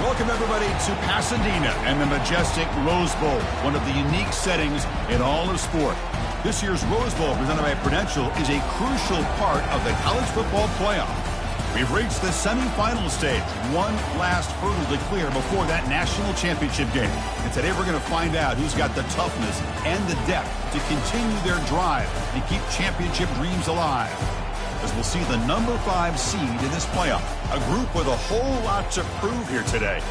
Welcome, everybody, to Pasadena and the majestic Rose Bowl, one of the unique settings in all of sport. This year's Rose Bowl, presented by Prudential, is a crucial part of the college football playoff. We've reached the semifinal stage, one last hurdle to clear before that national championship game. And today we're going to find out who's got the toughness and the depth to continue their drive and keep championship dreams alive. As we'll see the number 5 seed in this playoff, a group with a whole lot to prove here today,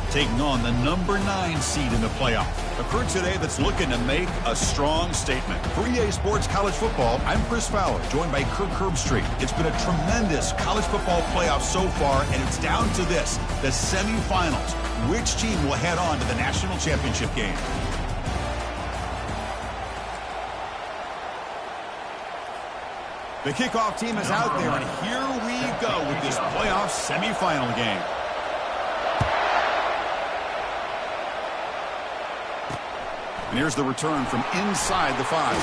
taking on the number 9 seed in the playoff. A crew today that's looking to make a strong statement. For EA Sports College Football, I'm Chris Fowler, joined by Kirk Herbstreit. It's been a tremendous college football playoff so far, and it's down to this, the semifinals. Which team will head on to the national championship game? The kickoff team is out there, and here we go with this playoff semifinal game. And here's the return from inside the 5.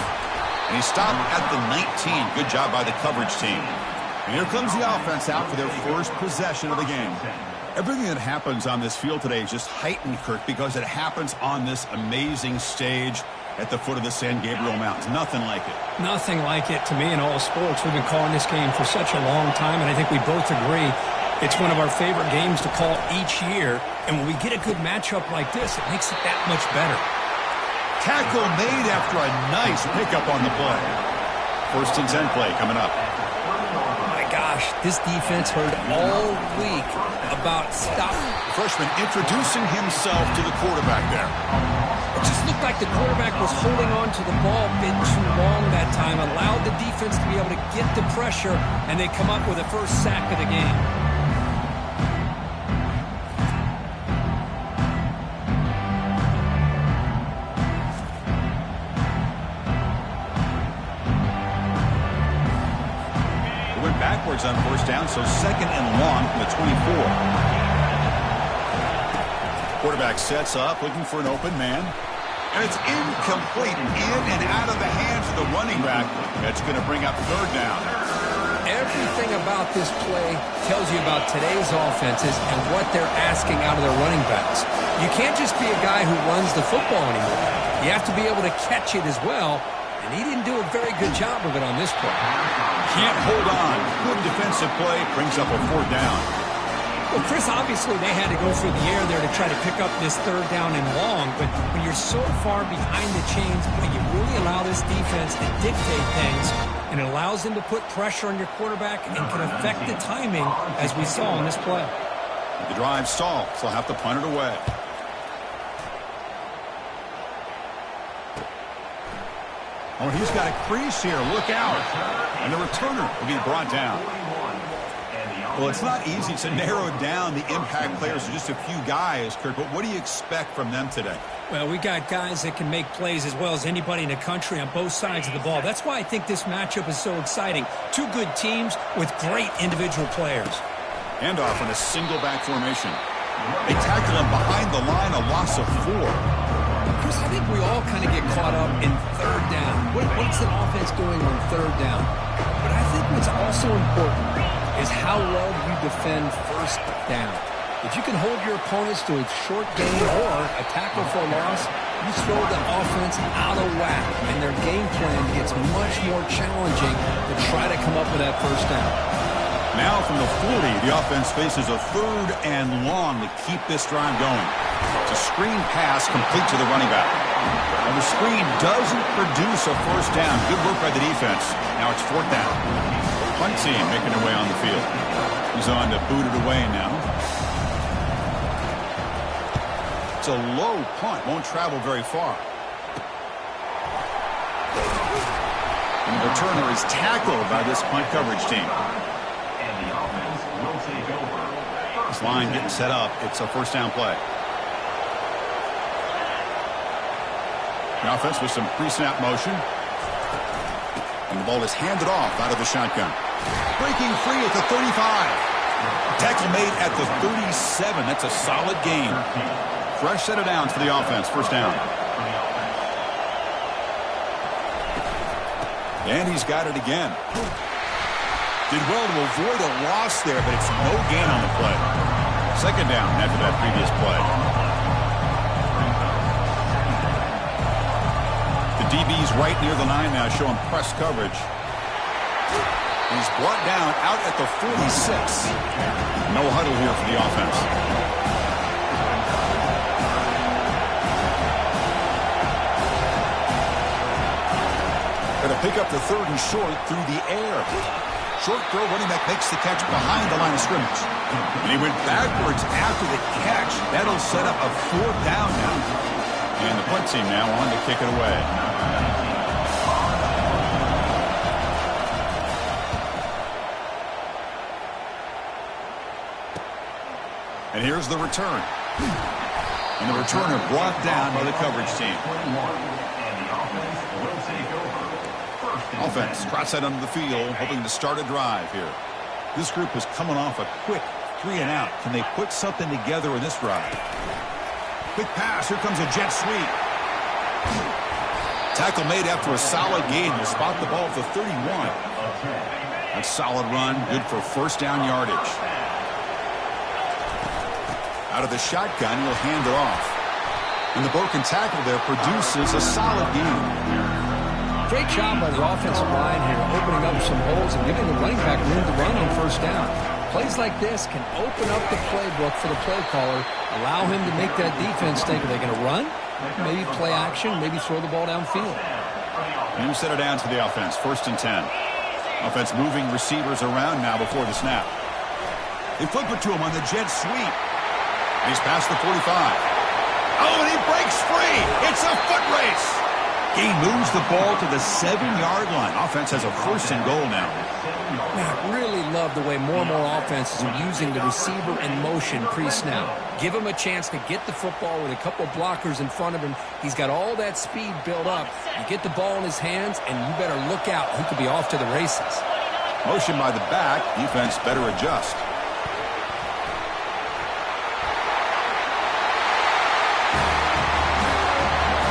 And he stopped at the 19. Good job by the coverage team. And here comes the offense out for their first possession of the game. Everything that happens on this field today is just heightened, Kirk, because it happens on this amazing stage at the foot of the San Gabriel Mountains. Nothing like it. Nothing like it to me in all sports. We've been calling this game for such a long time, and I think we both agree it's one of our favorite games to call each year. And when we get a good matchup like this, it makes it that much better. Tackle made after a nice pickup on the play. 1st and 10 play coming up. My gosh, this defense heard all week about stopping. The freshman introducing himself to the quarterback there. It just looked like the quarterback was holding on to the ball a bit too long that time, allowed the defense to be able to get the pressure, and they come up with a first sack of the game. They went backwards on 1st down, so 2nd and long from the 24. Quarterback sets up, looking for an open man. And it's incomplete, in and out of the hands of the running back. That's going to bring up 3rd down. Everything about this play tells you about today's offenses and what they're asking out of their running backs. You can't just be a guy who runs the football anymore. You have to be able to catch it as well, and he didn't do a very good job of it on this play. Can't hold on. Good defensive play, brings up a 4th down. Well, Chris, obviously they had to go through the air there to try to pick up this 3rd down and long, but when you're so far behind the chains, when you really allow this defense to dictate things, and it allows them to put pressure on your quarterback and can affect the timing, as we saw in this play. The drive stalls. They'll have to punt it away. Oh, he's got a crease here. Look out. And the returner will be brought down. Well, it's not easy to narrow down the impact players to just a few guys, Kirk, but what do you expect from them today? Well, we got guys that can make plays as well as anybody in the country on both sides of the ball. That's why I think this matchup is so exciting. 2 good teams with great individual players. Handoff in a single back formation. They tackle him behind the line, a loss of 4. Chris, I think we all kind of get caught up in 3rd down. What's the offense doing on 3rd down? But I think what's also important is how well you defend 1st down. If you can hold your opponents to a short gain or a tackle for a loss, you throw the offense out of whack, and their game plan gets much more challenging to try to come up with that 1st down. Now from the 40, the offense faces a 3rd and long to keep this drive going. It's a screen pass complete to the running back. And the screen doesn't produce a 1st down. Good work by the defense. Now it's 4th down. Punt team making their way on the field. He's on to boot it away now. It's a low punt. Won't travel very far. And the returner is tackled by this punt coverage team. And the offense will take over. This line getting set up. It's a 1st down play. The offense with some pre-snap motion. And the ball is handed off out of the shotgun. Breaking free at the 35. Tackle made at the 37. That's a solid gain. Fresh set of downs for the offense. 1st down. And he's got it again. Did well to avoid a loss there, but it's no gain on the play. Second down after that previous play. The DB's right near the line now, showing press coverage. He's brought down out at the 46. No huddle here for the offense. Going to pick up the third and short through the air. Short throw, running back makes the catch behind the line of scrimmage. And he went backwards after the catch. That'll set up a fourth down now. And the punt team now on to kick it away. And here's the return. And the returner brought down by the coverage team. Offense trots that under the field, hoping to start a drive here. This group is coming off a quick 3-and-out. Can they put something together in this drive? Quick pass. Here comes a jet sweep. Tackle made after a solid gain. Will spot the ball at the 31. That's a solid run. Good for first down yardage. Out of the shotgun, he'll hand it off. And the broken tackle there produces a solid gain. Great job by the offensive line here, opening up some holes and giving the running back room to run on first down. Plays like this can open up the playbook for the play caller, allow him to make that defense think, are they going to run? Maybe play action, maybe throw the ball downfield. New set of downs for the offense, 1st and 10. Offense moving receivers around now before the snap. They flip it to him on the jet sweep. He's past the 45. Oh, and he breaks free. It's a foot race. He moves the ball to the 7-yard line. Offense has a 1st and goal now. I really love the way more and more offenses are using the receiver in motion pre-snap. Give him a chance to get the football with a couple blockers in front of him. He's got all that speed built up. You get the ball in his hands, and you better look out. He could be off to the races. Motion by the back. Defense better adjust.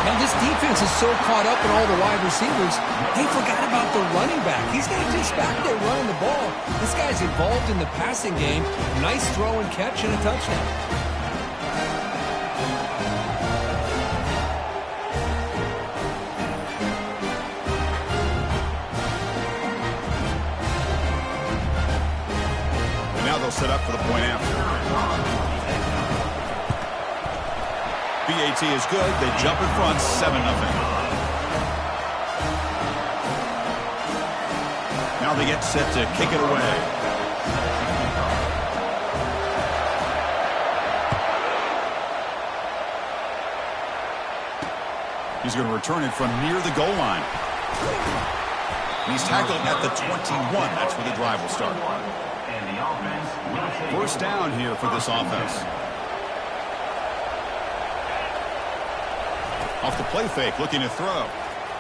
Now this defense is so caught up in all the wide receivers, they forgot about the running back. He's not just back there running the ball. This guy's involved in the passing game. Nice throw and catch and a touchdown. And now they'll set up for the point after. BAT is good. They jump in front, 7-0. Now they get set to kick it away. He's going to return it from near the goal line. He's tackled at the 21. That's where the drive will start. First down here for this offense. Off the play fake, looking to throw.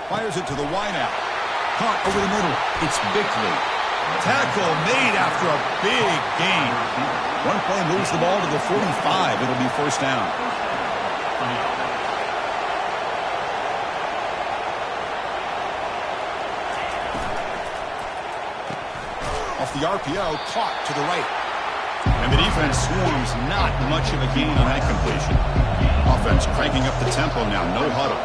Fires it to the wideout. Caught over the middle. It's Bickley. Tackle made after a big gain. One play moves the ball to the 45. It'll be first down. Off the RPO, caught to the right. And the defense swarms, not much of a gain on that completion. Offense cranking up the tempo now, no huddle.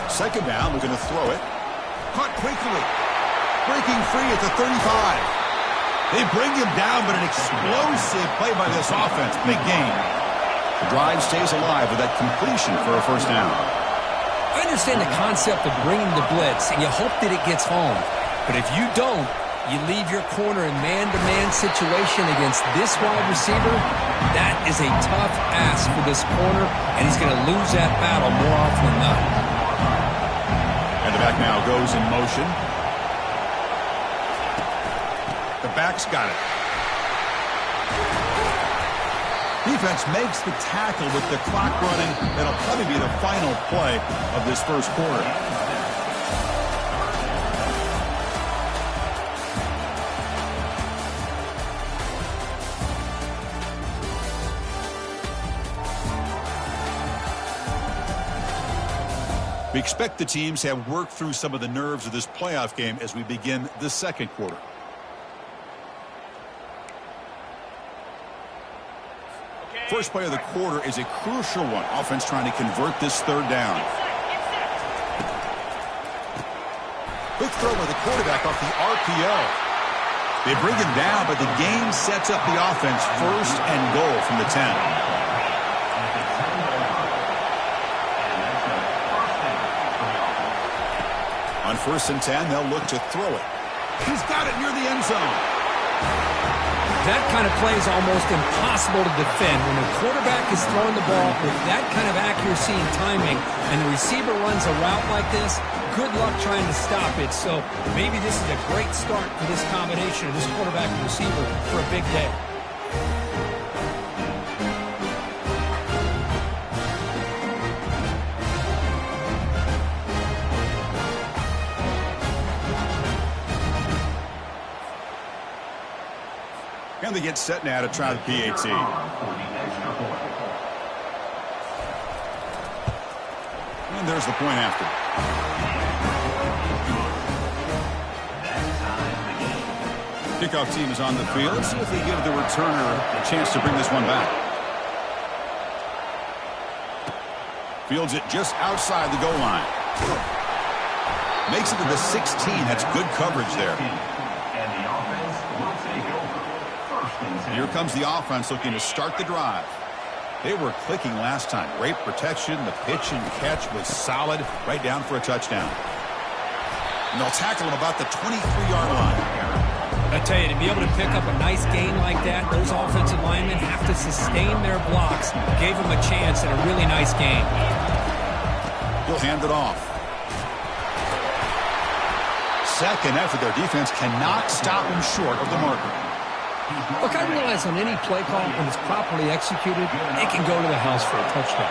Second down, we're going to throw it. Caught quickly. Breaking free at the 35. They bring him down, but an explosive play by this offense. Big gain. The drive stays alive with that completion for a first down. I understand the concept of bringing the blitz, and you hope that it gets home. But if you don't, you leave your corner in man-to-man situation against this wide receiver. That is a tough ask for this corner, and he's going to lose that battle more often than not. And the back now goes in motion. The back's got it. Defense makes the tackle with the clock running. That'll probably be the final play of this first quarter. We expect the teams have worked through some of the nerves of this playoff game as we begin the second quarter. First play of the quarter is a crucial one. Offense trying to convert this third down. Quick throw by the quarterback off the RPO. They bring him down, but the game sets up the offense first and goal from the 10. On 1st and 10, they'll look to throw it. He's got it near the end zone. That kind of play is almost impossible to defend. When a quarterback is throwing the ball with that kind of accuracy and timing, and the receiver runs a route like this, good luck trying to stop it. So maybe this is a great start for this combination of this quarterback and receiver for a big day. And they get set now to try the PAT. And there's the point after. Kickoff team is on the field. Let's see if they give the returner a chance to bring this one back. Fields it just outside the goal line. Makes it to the 16. That's good coverage there. Here comes the offense looking to start the drive. They were clicking last time. Great protection. The pitch and catch was solid. Right down for a touchdown. And they'll tackle him about the 23-yard line. I tell you, to be able to pick up a nice gain like that, those offensive linemen have to sustain their blocks. Gave them a chance at a really nice gain. He'll hand it off. Second effort. Their defense cannot stop him short of the marker. Look, I realize on any play call, when it's properly executed, it can go to the house for a touchdown.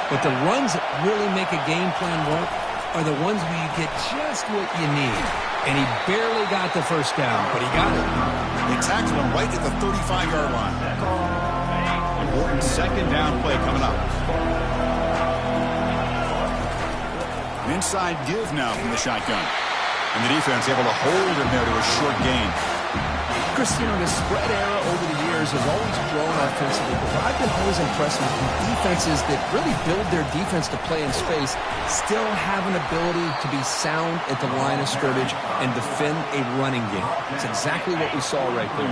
But the runs that really make a game plan work are the ones where you get just what you need. And he barely got the first down, but he got it. They tackle him right at the 35-yard line. Important second down play coming up. An inside give now from the shotgun. And the defense able to hold him there to a short gain. Chris, you know, the spread era over the years has always grown offensively, but I've been always impressed with defenses that really build their defense to play in space, still have an ability to be sound at the line of scrimmage and defend a running game. It's exactly what we saw right there.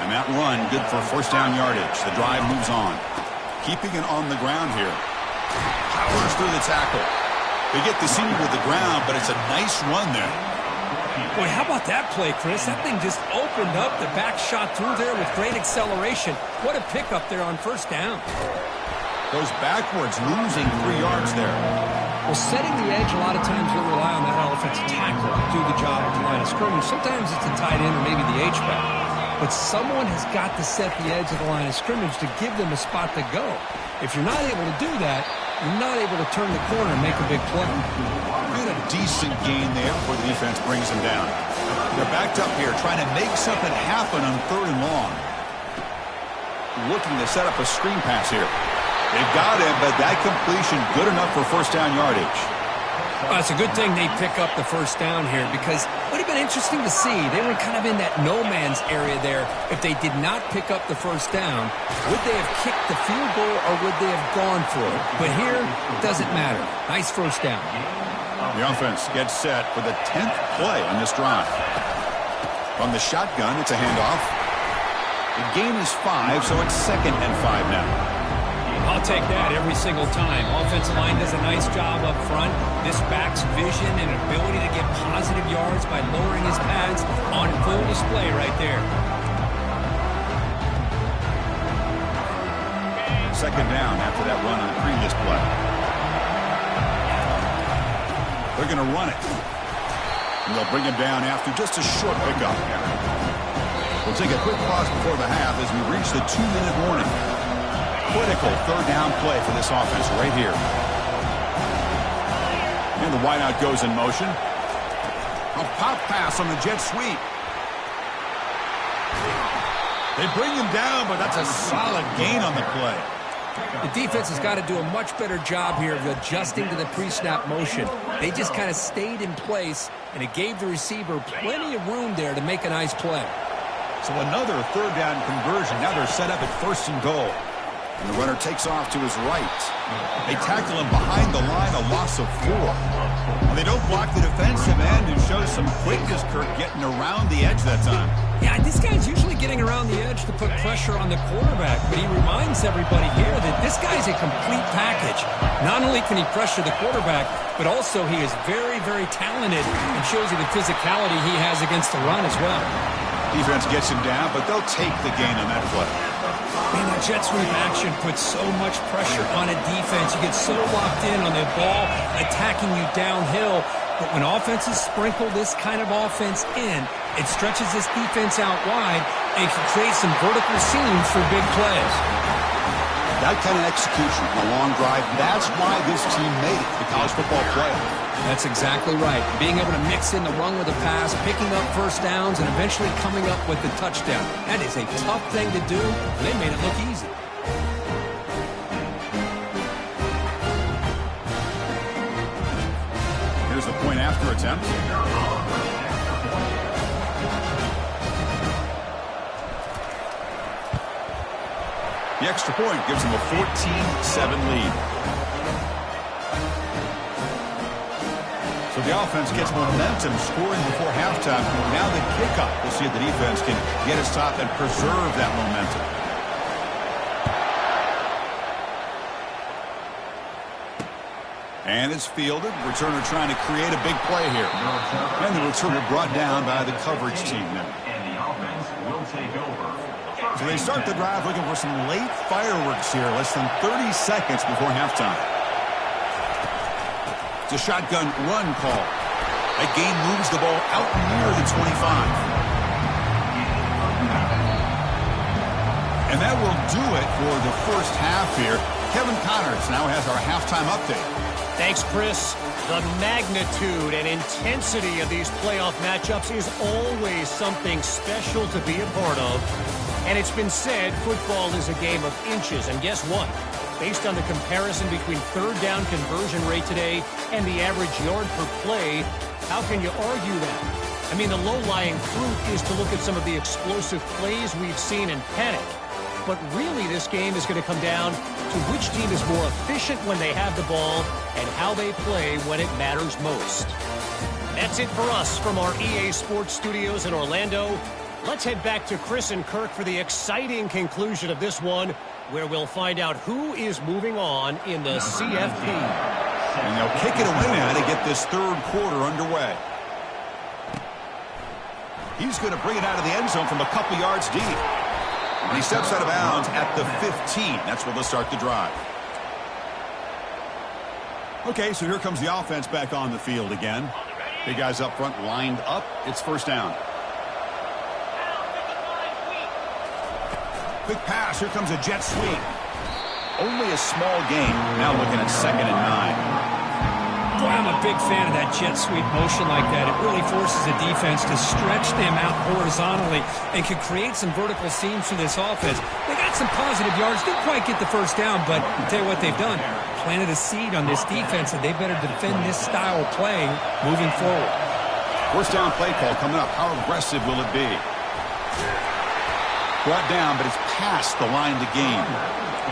And that run, good for first down yardage. The drive moves on. Keeping it on the ground here. Powers through the tackle. They get the senior to the ground, but it's a nice run there. Boy, how about that play, Chris? That thing just opened up. The back shot through there with great acceleration. What a pickup there on first down. Goes backwards, losing 3 yards there. Well, setting the edge, a lot of times we'll rely on that offensive tackle to do the job at the line of scrimmage. Sometimes it's a tight end or maybe the H-back. But someone has got to set the edge of the line of scrimmage to give them a spot to go. If you're not able to do that, you're not able to turn the corner and make a big play. Get a decent gain there before the defense brings them down. They're backed up here trying to make something happen on 3rd and long. Looking to set up a screen pass here. They've got him, but that completion good enough for first down yardage. Well, it's a good thing they pick up the first down here because it would have been interesting to see. They were kind of in that no-man's area there. If they did not pick up the first down, would they have kicked the field goal or would they have gone for it? But here, it doesn't matter. Nice first down. The offense gets set for the 10th play on this drive. From the shotgun, it's a handoff. The gain is 5, so it's 2nd and 5 now. I'll take that every single time. Offensive line does a nice job up front. This back's vision and ability to get positive yards by lowering his pads on full display right there. 2nd down after that run on the previous play. They're going to run it. And they'll bring him down after just a short pickup. We'll take a quick pause before the half as we reach the 2-minute warning. Critical 3rd down play for this offense right here. And the wideout goes in motion. A pop pass on the jet sweep. They bring him down, but that's a solid gain on the play. The defense has got to do a much better job here of adjusting to the pre-snap motion. They just kind of stayed in place, and it gave the receiver plenty of room there to make a nice play. So another third down conversion. Now they're set up at 1st and goal. And the runner takes off to his right. They tackle him behind the line, a loss of 4. And they don't block the defensive end and show some quickness, Kirk, getting around the edge that time. Yeah, this guy's usually getting around the edge to put pressure on the quarterback, but he reminds everybody here that this guy's a complete package. Not only can he pressure the quarterback, but also he is very, very talented and shows you the physicality he has against the run as well. Defense gets him down, but they'll take the gain on that play. Man, that jet sweep action puts so much pressure on a defense. You get so locked in on the ball attacking you downhill. But when offenses sprinkle this kind of offense in, it stretches this defense out wide and can create some vertical seams for big plays. That kind of execution on a long drive, that's why this team made it to the college football playoff. That's exactly right. Being able to mix in the run with a pass, picking up first downs, and eventually coming up with the touchdown. That is a tough thing to do, and they made it look easy. Here's the point after attempt. The extra point gives them a 14-7 lead. So the offense gets momentum scoring before halftime. Now the kickoff. We'll see if the defense can get a stop and preserve that momentum. And it's fielded. Returner trying to create a big play here. And the returner brought down by the coverage team now. And the offense will take over. So they start the drive looking for some late fireworks here. Less than 30 seconds before halftime. It's a shotgun run call. That gain moves the ball out near the 25. And that will do it for the first half here. Kevin Connors now has our halftime update. Thanks, Chris. The magnitude and intensity of these playoff matchups is always something special to be a part of. And it's been said football is a game of inches. And guess what? Based on the comparison between third down conversion rate today and the average yard per play, how can you argue that? I mean, the low-lying fruit is to look at some of the explosive plays we've seen and panic. But really, this game is going to come down to which team is more efficient when they have the ball and how they play when it matters most. That's it for us from our EA Sports Studios in Orlando. Let's head back to Chris and Kirk for the exciting conclusion of this one, where we'll find out who is moving on in the CFP. And they'll kick it away now to get this third quarter underway. He's going to bring it out of the end zone from a couple yards deep. And he steps out of bounds at the 15. That's where they'll start the drive. Okay, so here comes the offense back on the field again. Big guys up front lined up. It's first down. Quick pass. Here comes a jet sweep. Only a small gain. Now looking at 2nd and 9. Boy, I'm a big fan of that jet sweep motion like that. It really forces the defense to stretch them out horizontally and can create some vertical seams for this offense. They got some positive yards. Didn't quite get the first down, but I'll tell you what they've done. Planted a seed on this defense, and they better defend this style of playing moving forward. First down play call coming up. How aggressive will it be? Brought down, but it's past the line to gain.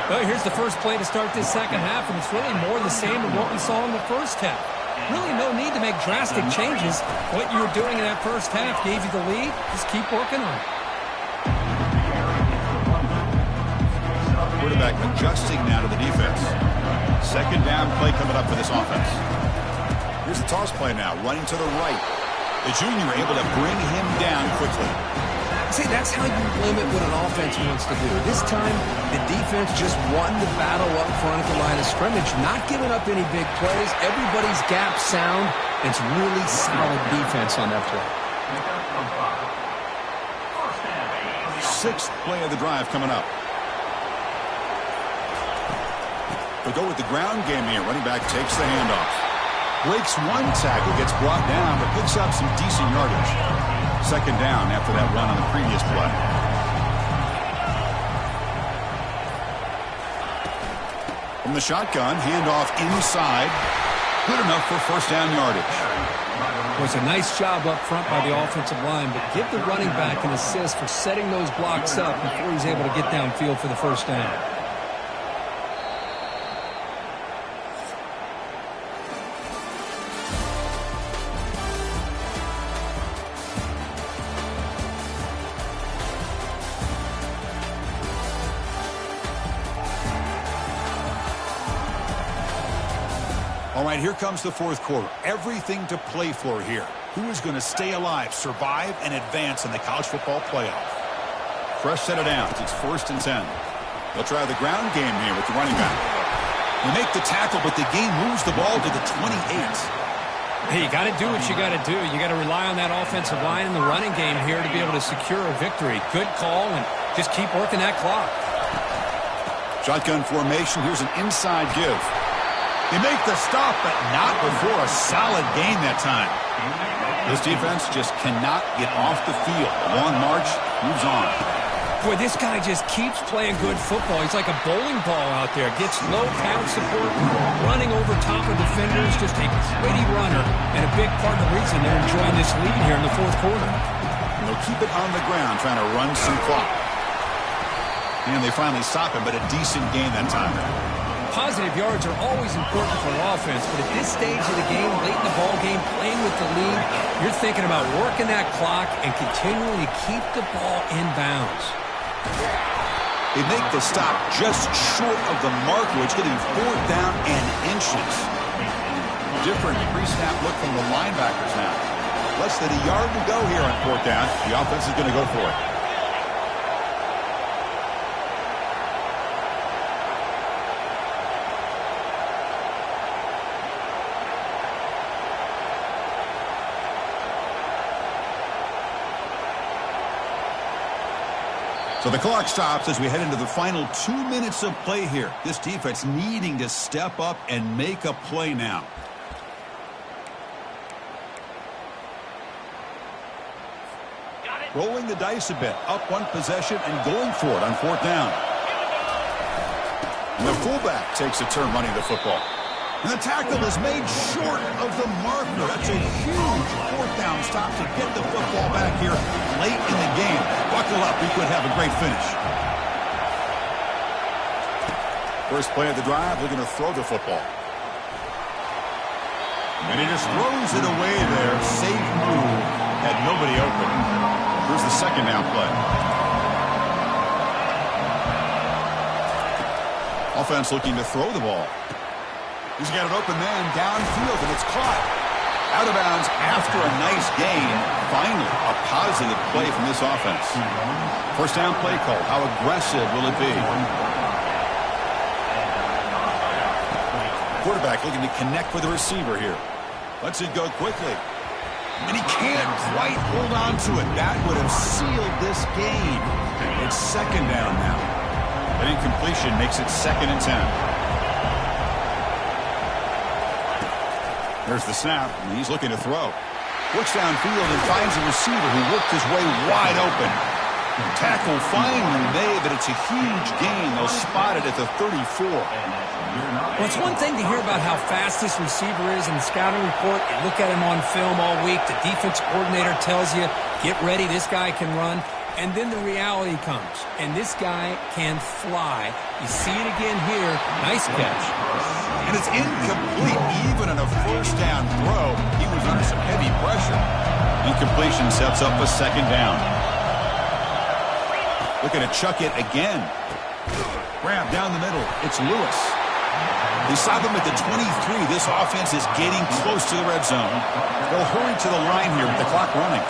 Well, here's the first play to start this second half, and it's really more the same of what we saw in the first half. Really no need to make drastic changes. What you were doing in that first half gave you the lead. Just keep working on it. Quarterback adjusting now to the defense. Second down play coming up for this offense. Here's the toss play now, running to the right. The junior able to bring him down quickly. See, that's how you limit what an offense wants to do. This time, the defense just won the battle up front at the line of scrimmage, not giving up any big plays. Everybody's gap sound. It's really solid defense on that play. Sixth play of the drive coming up. They go with the ground game here. Running back takes the handoff. Breaks one tackle, gets brought down, but picks up some decent yardage. Second down after that run on the previous play. From the shotgun, handoff inside. Good enough for first down yardage. It was a nice job up front by the offensive line, but give the running back an assist for setting those blocks up before he's able to get downfield for the first down. All right, here comes the fourth quarter. Everything to play for here. Who is going to stay alive, survive, and advance in the college football playoff? Fresh set of downs. It's 1st and 10. They'll try the ground game here with the running back. They make the tackle, but the game moves the ball to the 28. Hey, you got to do what you got to do. You got to rely on that offensive line in the running game here to be able to secure a victory. Good call, and just keep working that clock. Shotgun formation. Here's an inside give. They make the stop, but not before a solid gain that time. This defense just cannot get off the field. A long march moves on. Boy, this guy just keeps playing good football. He's like a bowling ball out there. Gets low pad support, running over top of defenders. Just a gritty runner, and a big part of the reason they're enjoying this lead here in the fourth quarter. And they'll keep it on the ground, trying to run some clock. And they finally stop him, but a decent gain that time. Positive yards are always important for an offense, but at this stage of the game, late in the ball game, playing with the lead, you're thinking about working that clock and continuing to keep the ball in bounds. They make the stop just short of the marker, which getting 4th down and inches. Different pre-snap look from the linebackers now. Less than a yard to go here on 4th down. The offense is going to go for it. So the clock stops as we head into the final 2 minutes of play here. This defense needing to step up and make a play now. Rolling the dice a bit. Up one possession and going for it on 4th down. And the fullback takes a turn running the football. And the tackle is made short of the marker. That's a huge 4th down stop to get the football back here late in the game. Buckle up. We could have a great finish. First play of the drive, looking to throw the football. And he just throws it away there. Safe move. Had nobody open. Here's the second down play. Offense looking to throw the ball. He's got an open man downfield, and it's caught. Out of bounds after a nice gain. Finally, a positive play from this offense. First down play call. How aggressive will it be? Quarterback looking to connect with the receiver here. Lets it go quickly. And he can't quite hold on to it. That would have sealed this game. It's second down now. An incompletion makes it 2nd and 10. There's the snap, and he's looking to throw. Looks downfield and finds a receiver who worked his way wide open. Tackle finally made, but it's a huge gain. They'll spot it at the 34. Well, it's one thing to hear about how fast this receiver is in the scouting report. You look at him on film all week. The defense coordinator tells you, get ready, this guy can run. And then the reality comes, and this guy can fly. You see it again here. Nice catch. And it's incomplete, even in a first down throw. He was under some heavy pressure. Incompletion sets up a second down. Looking to chuck it again. Grab down the middle. It's Lewis. They stop him at the 23. This offense is getting close to the red zone. They'll hurry to the line here with the clock running.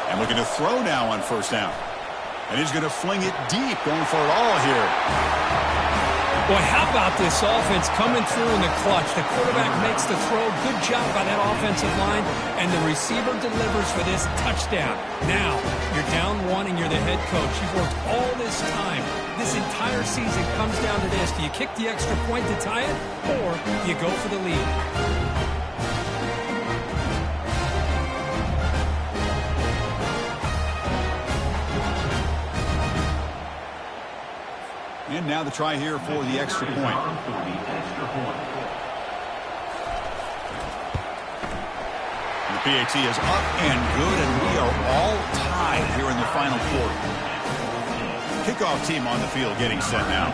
And looking to throw now on first down. And he's going to fling it deep, going for it all here. Boy, how about this offense coming through in the clutch? The quarterback makes the throw. Good job by that offensive line. And the receiver delivers for this touchdown. Now, you're down 1 and you're the head coach. You've worked all this time. This entire season comes down to this. Do you kick the extra point to tie it, or do you go for the lead? And now the try here for the extra point. The PAT is up and good, and we are all tied here in the final quarter. Kickoff team on the field getting set now.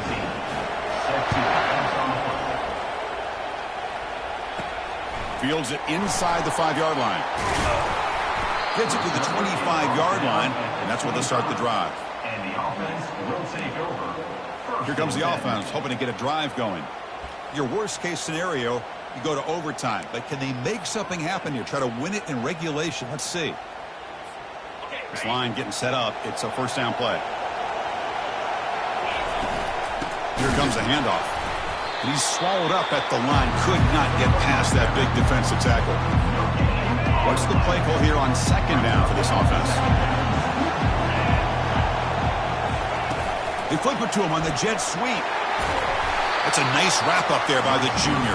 Fields it inside the 5-yard line. Gets it to the 25-yard line, and that's where they'll start the drive. And the offense will take over. Here comes the offense, hoping to get a drive going. Your worst-case scenario, you go to overtime. But can they make something happen here? Try to win it in regulation. Let's see. This line getting set up. It's a first down play. Here comes a handoff. And he's swallowed up at the line. Could not get past that big defensive tackle. What's the play call here on second down for this offense? They flip it to him on the jet sweep. That's a nice wrap-up there by the junior.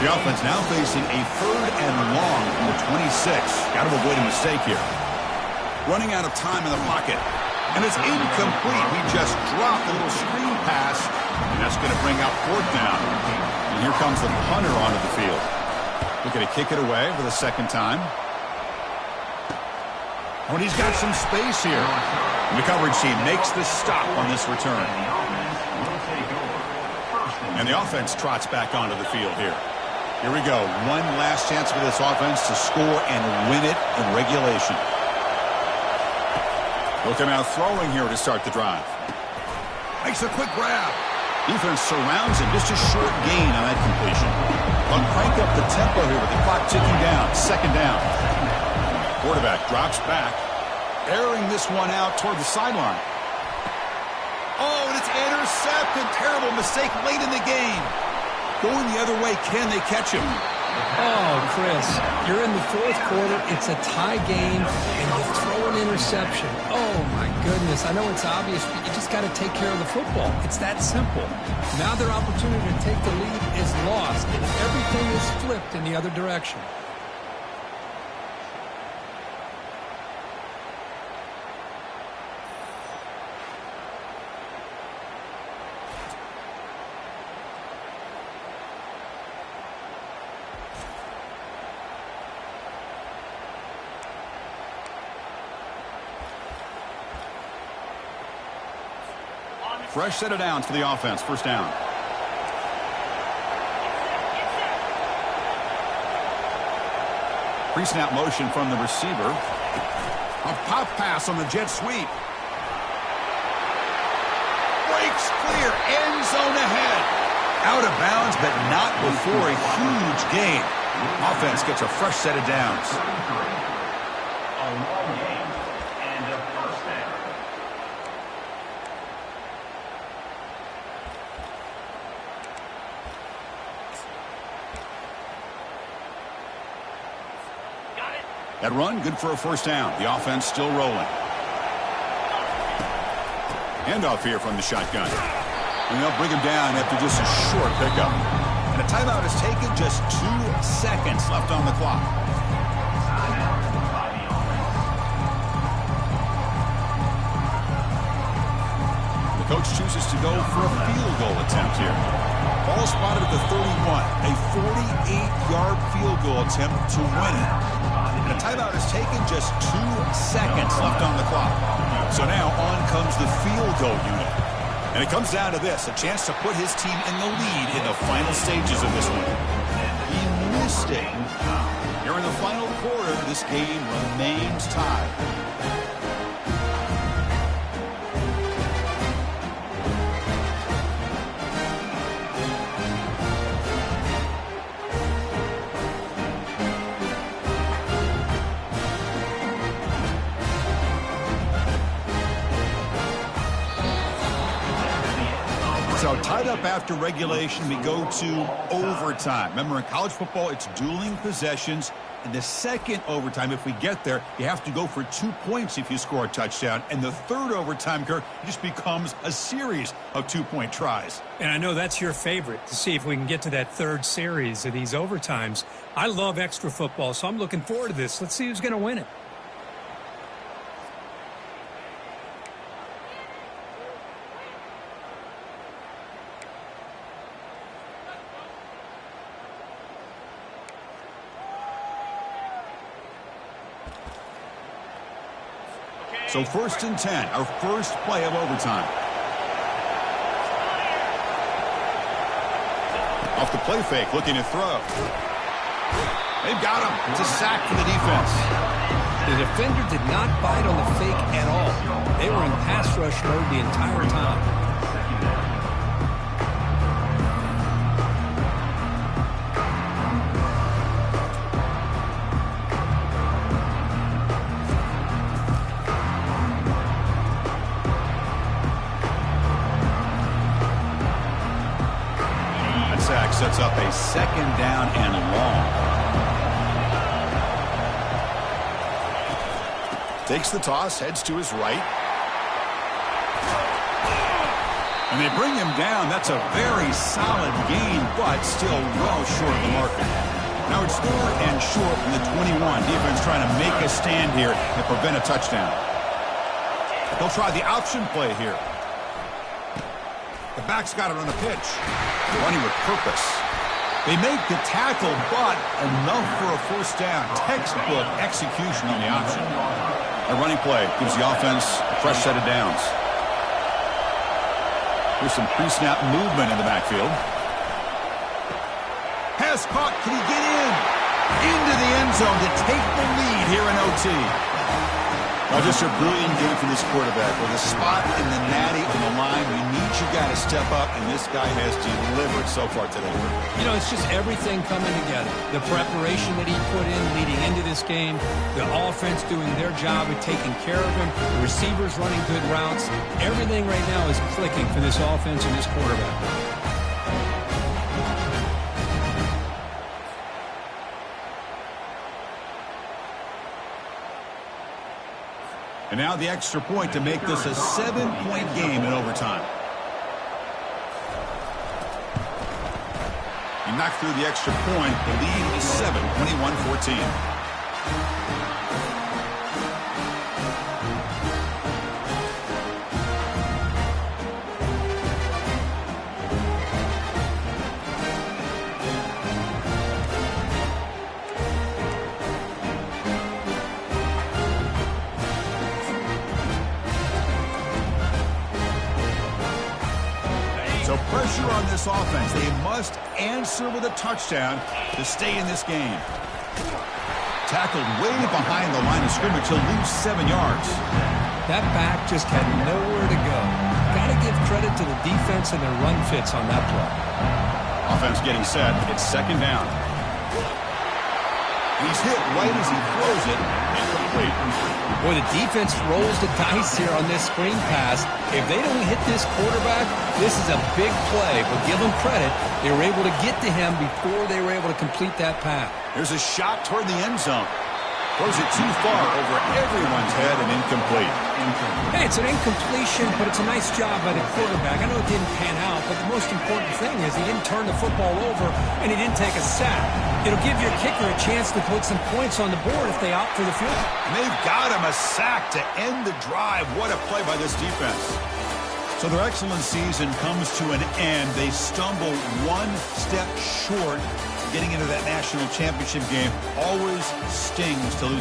The offense now facing a 3rd and long from the 26. Got to avoid a mistake here. Running out of time in the pocket. And it's incomplete. He just dropped a little screen pass, and that's going to bring out 4th down. And here comes the punter onto the field. Looking to kick it away for the second time. Oh, and he's got some space here. And the coverage team makes the stop on this return. And the offense trots back onto the field here. Here we go. One last chance for this offense to score and win it in regulation. Looking out throwing here to start the drive. Makes a quick grab. Defense surrounds him. Just a short gain on that completion. They'll crank up the tempo here with the clock ticking down. Second down. Quarterback drops back. Airing this one out toward the sideline. Oh, and it's intercepted. Terrible mistake late in the game. Going the other way. Can they catch him? Oh, Chris, you're in the 4th quarter. It's a tie game, and you throw an interception. Oh, my goodness. I know it's obvious, but you just got to take care of the football. It's that simple. Now their opportunity to take the lead is lost, and everything is flipped in the other direction. Fresh set of downs for the offense. First down. Pre-snap motion from the receiver. A pop pass on the jet sweep. Breaks clear. End zone ahead. Out of bounds, but not before a huge gain. Offense gets a fresh set of downs. A long game and a first down. That run, good for a first down. The offense still rolling. Handoff here from the shotgun. And they'll bring him down after just a short pickup. And a timeout is taken, just 2 seconds left on the clock. The coach chooses to go for a field goal attempt here. Ball spotted at the 31. A 48-yard field goal attempt to win it. And a timeout is taken, just 2 seconds left on the clock. So now on comes the field goal unit. And it comes down to this, a chance to put his team in the lead in the final stages of this one. He missed it. Here in the final quarter, this game remains tied. So tied up after regulation, we go to overtime. Remember, in college football, it's dueling possessions. In the second overtime, if we get there, you have to go for 2 points if you score a touchdown. And the third overtime, Kirk, just becomes a series of 2-point tries. And I know that's your favorite, to see if we can get to that third series of these overtimes. I love extra football, so I'm looking forward to this. Let's see who's going to win it. So 1st and 10, our first play of overtime. Off the play fake, looking to throw. They've got him. It's a sack for the defense. The defender did not bite on the fake at all. They were in pass rush mode the entire time. Sack sets up a 2nd down and long. Takes the toss, heads to his right. And they bring him down. That's a very solid gain, but still well short of the marker. Now it's 3rd and short from the 21. Defense trying to make a stand here and prevent a touchdown. They'll try the option play here. The back's got it on the pitch. Running with purpose. They make the tackle, but enough for a 1st down. Textbook execution on the option. A running play gives the offense a fresh set of downs. Here's some pre-snap movement in the backfield. Pass caught. Can he get in? Into the end zone to take the lead here in OT. Well, just a brilliant game for this quarterback. With a spot in the natty on the line, we need you guys to step up, and this guy has delivered so far today. You know, it's just everything coming together. The preparation that he put in leading into this game, the offense doing their job of taking care of him, the receivers running good routes. Everything right now is clicking for this offense and this quarterback. And now the extra point to make this a 7-point game in overtime. He knocked through the extra point. The lead is 7, 21-14. So pressure on this offense. They must answer with a touchdown to stay in this game. Tackled way behind the line of scrimmage. He'll lose 7 yards. That back just had nowhere to go. Got to give credit to the defense and their run fits on that play. Offense getting set. It's 2nd down. He's hit right as he throws it. Incomplete. Boy, the defense rolls the dice here on this screen pass. If they don't hit this quarterback, this is a big play. But give them credit. They were able to get to him before they were able to complete that pass. There's a shot toward the end zone. Throws it too far over everyone's head and incomplete. Hey, it's an incompletion, but it's a nice job by the quarterback. I know it didn't pan out, but the most important thing is he didn't turn the football over and he didn't take a sack. It'll give your kicker a chance to put some points on the board if they opt for the field. And they've got him a sack to end the drive. What a play by this defense. So their excellent season comes to an end. They stumble one step short getting into that national championship game. Always stings to lose